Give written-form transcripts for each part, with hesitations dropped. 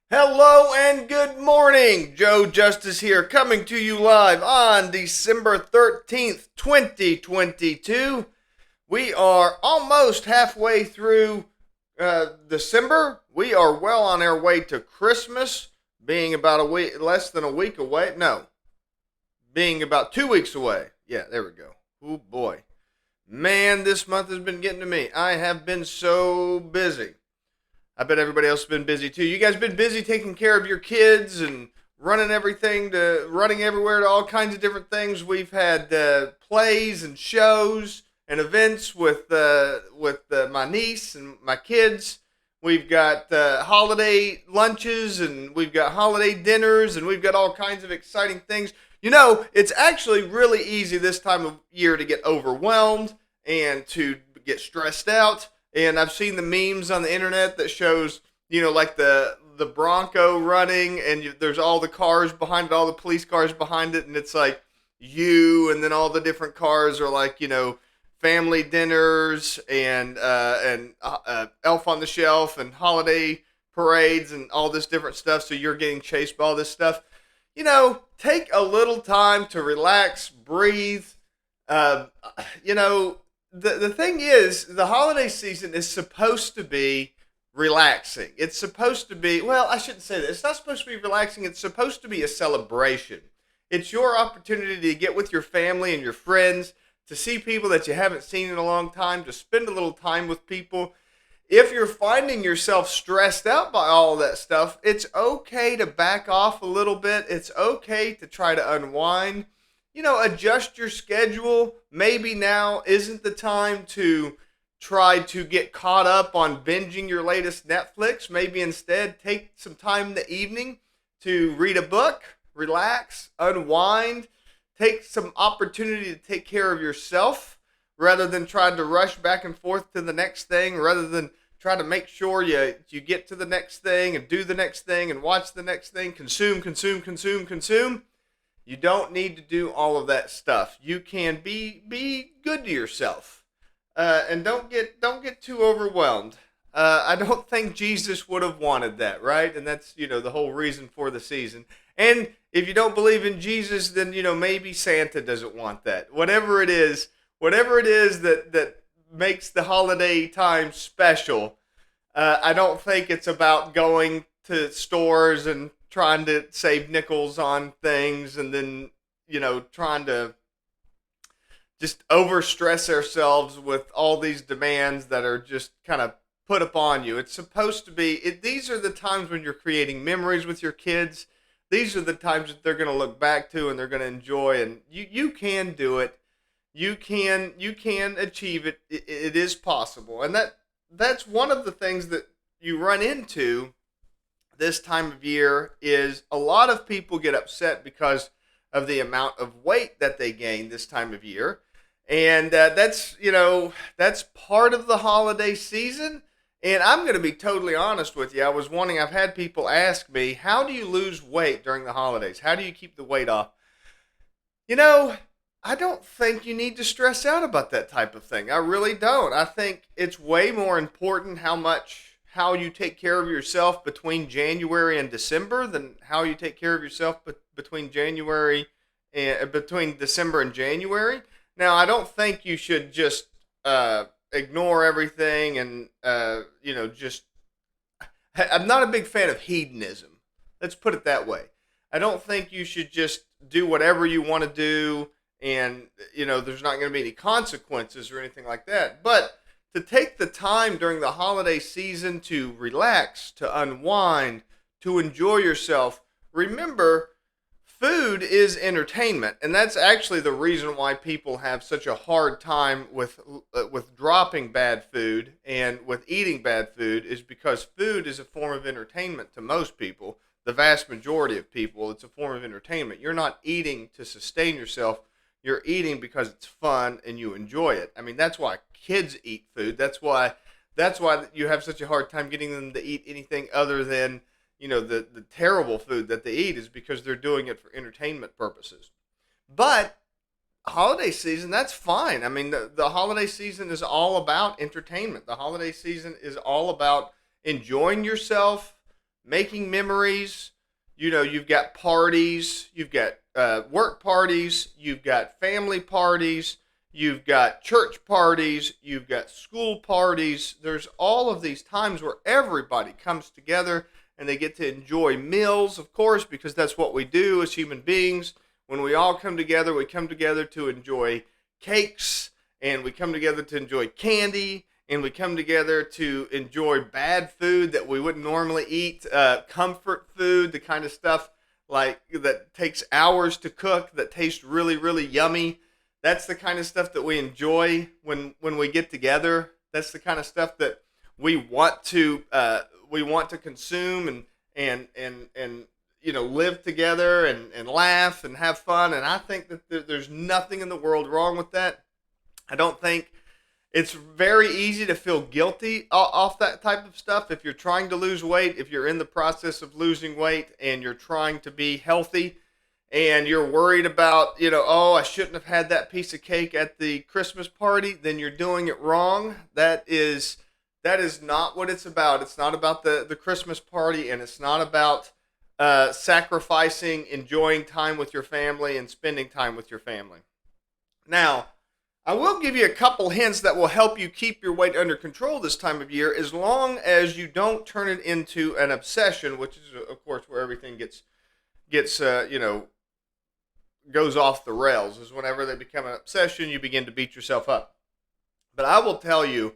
Hello and good morning. Joe Justice here, coming to you live on December 13th, 2022. We are almost halfway through December. We are well on our way to Christmas, being about a week, less than a week away. No, being about 2 weeks away. Yeah, there we go. Oh boy. Man, this month has been getting to me. I have been so busy. I bet everybody else has been busy too. You guys been busy taking care of your kids and running everywhere to all kinds of different things. We've had plays and shows and events with my niece and my kids. We've got holiday lunches and we've got holiday dinners and we've got all kinds of exciting things. You know, it's actually really easy this time of year to get overwhelmed and to get stressed out. And I've seen the memes on the internet that shows, like the Bronco running, and there's all the cars behind it, all the police cars behind it, and it's like and then all the different cars are like, family dinners and Elf on the Shelf and holiday parades and all this different stuff. So you're getting chased by all this stuff. Take a little time to relax, breathe. Uh, you know, the thing is, the holiday season is supposed to be relaxing. It's supposed to be, well, I shouldn't say that. It's not supposed to be relaxing. It's supposed to be a celebration. It's your opportunity to get with your family and your friends, to see people that you haven't seen in a long time, to spend a little time with people. If you're finding yourself stressed out by all that stuff, it's okay to back off a little bit. It's okay to try to unwind. Adjust your schedule. Maybe now isn't the time to try to get caught up on binging your latest Netflix. Maybe instead take some time in the evening to read a book, relax, unwind, take some opportunity to take care of yourself rather than trying to rush back and forth to the next thing, rather than try to make sure you get to the next thing and do the next thing and watch the next thing, consume, consume, consume, consume. You don't need to do all of that stuff. You can be good to yourself, and don't get too overwhelmed. I don't think Jesus would have wanted that, right? And that's the whole reason for the season. And if you don't believe in Jesus, then maybe Santa doesn't want that. Whatever it is that makes the holiday time special. I don't think it's about going to stores and trying to save nickels on things and then, trying to just overstress ourselves with all these demands that are just kind of put upon you. It's supposed to be, these are the times when you're creating memories with your kids. These are the times that they're going to look back to and they're going to enjoy, and you can do it. You can achieve it. It is possible. And that's one of the things that you run into this time of year is a lot of people get upset because of the amount of weight that they gain this time of year. And that's part of the holiday season. And I'm going to be totally honest with you. I've had people ask me, how do you lose weight during the holidays? How do you keep the weight off? You know, I don't think you need to stress out about that type of thing. I really don't. I think it's way more important how you take care of yourself between January and December than how you take care of yourself between December and January. Now, I don't think you should just ignore everything and just. I'm not a big fan of hedonism. Let's put it that way. I don't think you should just do whatever you want to do and there's not going to be any consequences or anything like that. But to take the time during the holiday season to relax, to unwind, to enjoy yourself. Remember, food is entertainment, and that's actually the reason why people have such a hard time with dropping bad food and with eating bad food, is because food is a form of entertainment to most people. The vast majority of people, it's a form of entertainment. You're not eating to sustain yourself. You're eating because it's fun and you enjoy it. I mean, that's why kids eat food. That's why you have such a hard time getting them to eat anything other than, the terrible food that they eat, is because they're doing it for entertainment purposes. But holiday season, that's fine. I mean, the holiday season is all about entertainment. The holiday season is all about enjoying yourself, making memories. You've got parties, you've got work parties, you've got family parties, you've got church parties, you've got school parties. There's all of these times where everybody comes together and they get to enjoy meals, of course, because that's what we do as human beings. When we all come together, we come together to enjoy cakes, and we come together to enjoy candy, and we come together to enjoy bad food that we wouldn't normally eat, comfort food, the kind of stuff like that takes hours to cook, that tastes really, really yummy. That's the kind of stuff that we enjoy when we get together. That's the kind of stuff that we want to consume and live together and laugh and have fun. And I think that there's nothing in the world wrong with that. I don't think it's very easy to feel guilty off that type of stuff. If you're trying to lose weight, if you're in the process of losing weight and you're trying to be healthy and you're worried about, oh, I shouldn't have had that piece of cake at the Christmas party, then you're doing it wrong. That is not what it's about. It's not about the Christmas party, and it's not about sacrificing enjoying time with your family and spending time with your family. Now, I will give you a couple hints that will help you keep your weight under control this time of year, as long as you don't turn it into an obsession, which is, of course, where everything gets goes off the rails. Is whenever they become an obsession, you begin to beat yourself up. But I will tell you,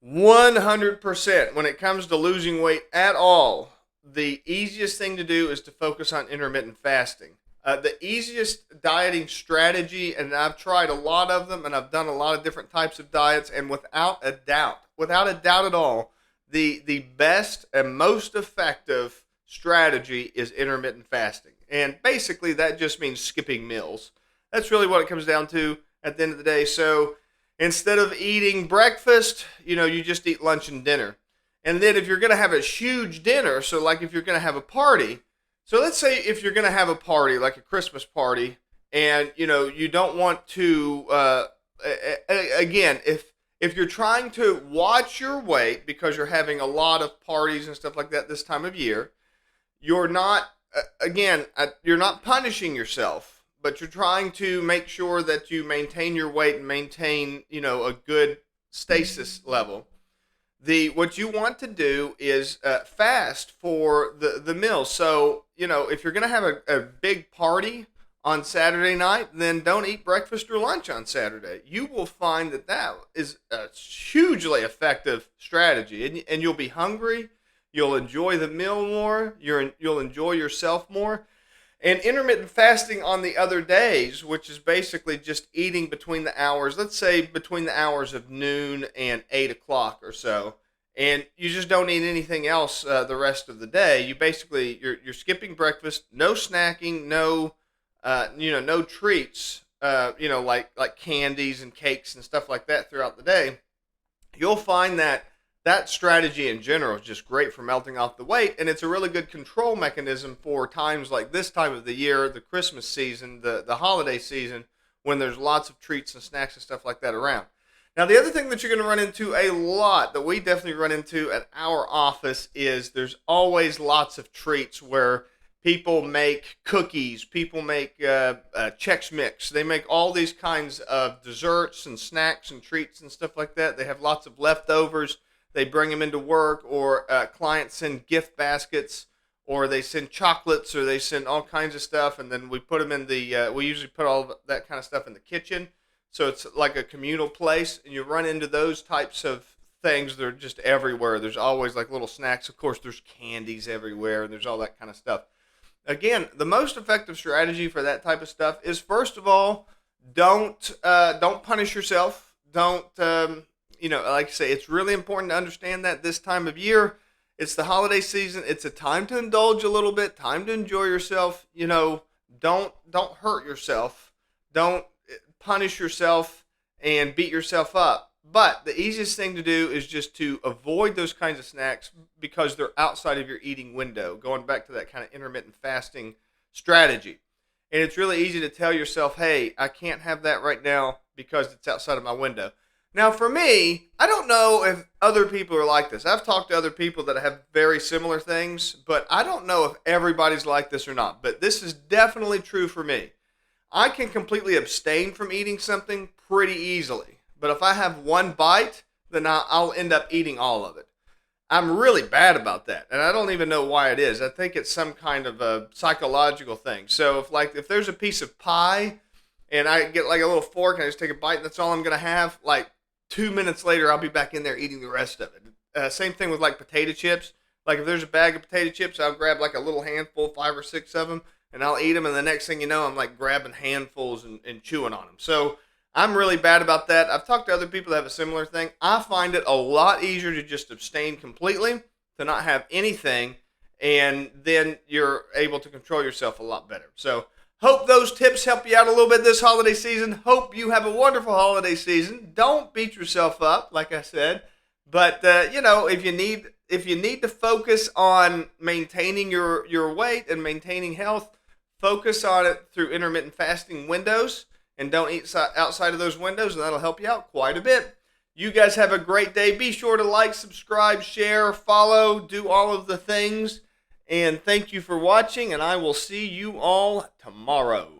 100%, when it comes to losing weight at all, the easiest thing to do is to focus on intermittent fasting. The easiest dieting strategy, and I've tried a lot of them, and I've done a lot of different types of diets, and without a doubt at all, the best and most effective strategy is intermittent fasting. And basically that just means skipping meals. That's really what it comes down to at the end of the day. So instead of eating breakfast, you just eat lunch and dinner. And then if you're going to have a huge dinner, so like if you're going to have a party, so let's say if you're going to have a party, like a Christmas party, and, you don't want to, again, if you're trying to watch your weight because you're having a lot of parties and stuff like that this time of year, you're not punishing yourself, but you're trying to make sure that you maintain your weight and maintain, a good stasis level. What you want to do is fast for the meals. So, if you're going to have a big party on Saturday night, then don't eat breakfast or lunch on Saturday. You will find that is a hugely effective strategy, and you'll be hungry. You'll enjoy the meal more. You'll enjoy yourself more. And intermittent fasting on the other days, which is basically just eating between the hours, let's say between the hours of noon and 8 o'clock or so, and you just don't eat anything else the rest of the day. You basically, you're skipping breakfast, no snacking, no treats, like candies and cakes and stuff like that throughout the day. You'll find that strategy in general is just great for melting off the weight, and it's a really good control mechanism for times like this time of the year, the Christmas season, the holiday season, when there's lots of treats and snacks and stuff like that around. Now, the other thing that you're going to run into a lot, that we definitely run into at our office, is there's always lots of treats where people make cookies, people make Chex Mix, they make all these kinds of desserts and snacks and treats and stuff like that. They have lots of leftovers. They bring them into work, or clients send gift baskets, or they send chocolates, or they send all kinds of stuff, and then we put them in we usually put all of that kind of stuff in the kitchen, so it's like a communal place, and you run into those types of things. They're just everywhere. There's always like little snacks. Of course, there's candies everywhere, and there's all that kind of stuff. Again, the most effective strategy for that type of stuff is, first of all, don't punish yourself. Don't like I say, it's really important to understand that this time of year, it's the holiday season. It's a time to indulge a little bit, time to enjoy yourself. Don't hurt yourself. Don't punish yourself and beat yourself up. But the easiest thing to do is just to avoid those kinds of snacks because they're outside of your eating window, going back to that kind of intermittent fasting strategy. And it's really easy to tell yourself, hey, I can't have that right now because it's outside of my window. Now, for me, I don't know if other people are like this. I've talked to other people that have very similar things, but I don't know if everybody's like this or not. But this is definitely true for me. I can completely abstain from eating something pretty easily. But if I have one bite, then I'll end up eating all of it. I'm really bad about that, and I don't even know why it is. I think it's some kind of a psychological thing. So if there's a piece of pie and I get like a little fork and I just take a bite and that's all I'm gonna have, like 2 minutes later I'll be back in there eating the rest of it. Same thing with like potato chips. Like if there's a bag of potato chips, I'll grab like a little handful, 5 or 6 of them, and I'll eat them. And the next thing you know, I'm like grabbing handfuls and chewing on them. So I'm really bad about that. I've talked to other people that have a similar thing. I find it a lot easier to just abstain completely, to not have anything, and then you're able to control yourself a lot better. So hope those tips help you out a little bit this holiday season. Hope you have a wonderful holiday season. Don't beat yourself up, like I said. But if you need to focus on maintaining your weight and maintaining health, focus on it through intermittent fasting windows, and don't eat outside of those windows, and that'll help you out quite a bit. You guys have a great day. Be sure to like, subscribe, share, follow, do all of the things. And thank you for watching, and I will see you all tomorrow.